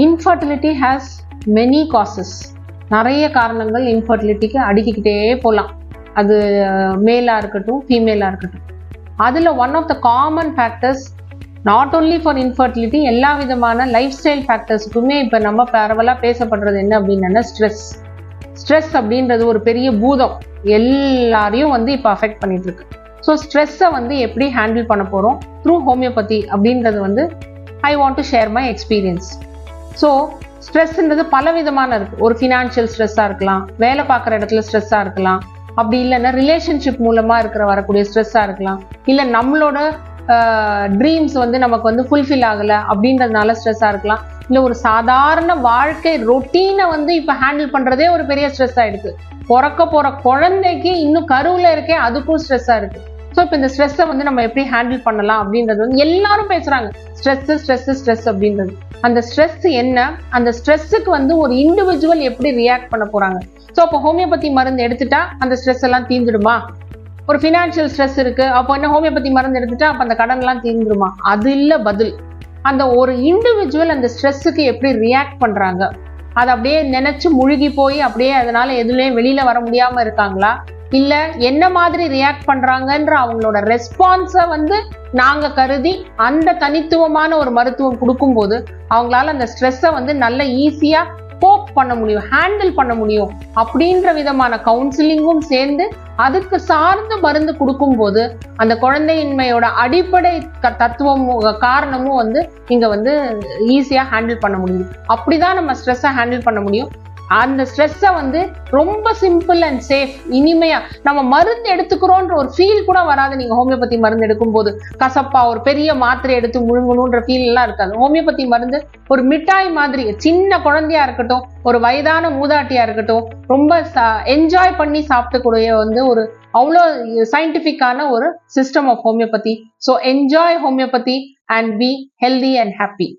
Infertility has many causes. நிறைய காரணங்கள் இன்ஃபர்டிலிட்டிக்கு அடுக்கிக்கிட்டே போகலாம். அது மேலாக இருக்கட்டும், ஃபீமேலாக இருக்கட்டும். அதில் one of the common factors not only for infertility, எல்லா விதமான லைஃப் ஸ்டைல் ஃபேக்டர்ஸுக்குமே இப்போ நம்ம பரவலாக பேசப்படுறது என்ன அப்படின்னா ஸ்ட்ரெஸ். ஸ்ட்ரெஸ் அப்படின்றது ஒரு பெரிய பூதம், எல்லாரையும் வந்து இப்போ அஃபெக்ட் பண்ணிட்டு இருக்கு. ஸோ ஸ்ட்ரெஸ்ஸை வந்து எப்படி ஹேண்டில் பண்ண போகிறோம் த்ரூ ஹோமியோபதி அப்படின்றது வந்து I want to share my experience. So ஸ்ட்ரெஸ்ன்றது பல விதமான இருக்குது. ஒரு ஃபினான்ஷியல் ஸ்ட்ரெஸ்ஸாக இருக்கலாம், வேலை பார்க்குற இடத்துல ஸ்ட்ரெஸ்ஸாக இருக்கலாம், அப்படி இல்லைன்னா ரிலேஷன்ஷிப் மூலமாக வரக்கூடிய ஸ்ட்ரெஸ்ஸாக இருக்கலாம், இல்லை நம்மளோட ட்ரீம்ஸ் வந்து நமக்கு வந்து ஃபுல்ஃபில் ஆகலை அப்படின்றதுனால ஸ்ட்ரெஸ்ஸாக இருக்கலாம், இல்லை ஒரு சாதாரண வாழ்க்கை ரொட்டீனை வந்து இப்போ ஹேண்டில் பண்ணுறதே ஒரு பெரிய ஸ்ட்ரெஸ் ஆகிடுது. பிறக்க போகிற குழந்தைக்கு இன்னும் கருவில் இருக்கே அதுக்கும் ஸ்ட்ரெஸ்ஸாக இருக்குது. ஸோ இப்போ இந்த ஸ்ட்ரெஸ்ஸை வந்து நம்ம எப்படி ஹேண்டில் பண்ணலாம் அப்படின்றது வந்து எல்லாரும் பேசுகிறாங்க. ஸ்ட்ரெஸ் அப்படின்றது, அந்த ஸ்ட்ரெஸ் என்ன, அந்த ஸ்ட்ரெஸ்ஸுக்கு வந்து ஒரு இண்டிவிஜுவல் எப்படி ரியாக்ட் பண்ண போகிறாங்க. ஸோ அப்போ ஹோமியோபதி மருந்து எடுத்துட்டா அந்த ஸ்ட்ரெஸ் எல்லாம் தீர்ந்துடுமா? ஒரு ஃபினான்ஷியல் ஸ்ட்ரெஸ் இருக்கு, அப்போ என்ன ஹோமியோபதி மருந்து எடுத்துட்டா அப்போ அந்த கடன்லாம் தீர்ந்துடுமா? அது இல்லை பதில். அந்த ஒரு இண்டிவிஜுவல் அந்த ஸ்ட்ரெஸ்ஸுக்கு எப்படி ரியாக்ட் பண்றாங்க, அதை அப்படியே நினைச்சு முழுகி போய் அப்படியே அதனால எதுலேயும் வெளியில வர முடியாம இருக்காங்களா, இல்ல என்ன மாதிரி ரியாக்ட் பண்றாங்கன்ற அவங்களோட ரெஸ்பான்ஸை வந்து நாங்க கருதி அந்த தனித்துவமான ஒரு மருத்துவம் கொடுக்கும்போது அவங்களால அந்த ஸ்ட்ரெஸ்ஸை வந்து நல்ல ஈஸியா கோப் பண்ண முடியும், ஹேண்டில் பண்ண முடியும். அப்படின்ற விதமான கவுன்சிலிங்கும் சேர்ந்து அதுக்கு சார்ந்த மருந்து கொடுக்கும்போது அந்த குழந்தையின்மையோட அடிப்படை தத்துவமும் காரணமும் வந்து இங்க வந்து ஈஸியா ஹேண்டில் பண்ண முடியும். அப்படிதான் நம்ம ஸ்ட்ரெஸ்ஸை ஹேண்டில் பண்ண முடியும். அந்த ஸ்ட்ரெஸ்ஸை வந்து ரொம்ப சிம்பிள் அண்ட் சேஃப், இனிமையா நம்ம மருந்து எடுத்துக்கிறோன்ற ஒரு ஃபீல் கூட வராது. நீங்க ஹோமியோபதி மருந்து எடுக்கும்போது கசப்பா ஒரு பெரிய மாத்திரை எடுத்து முழுங்கணுன்ற ஃபீல் எல்லாம் இருக்காது. ஹோமியோபதி மருந்து ஒரு மிட்டாய் மாதிரி, சின்ன குழந்தையா இருக்கட்டும், ஒரு வயதான மூதாட்டியா இருக்கட்டும், ரொம்ப என்ஜாய் பண்ணி சாப்பிட்டுக்கூடிய வந்து ஒரு அவ்வளோ சயின்டிஃபிக்கான ஒரு system of homeopathy. So enjoy homeopathy and be healthy and happy.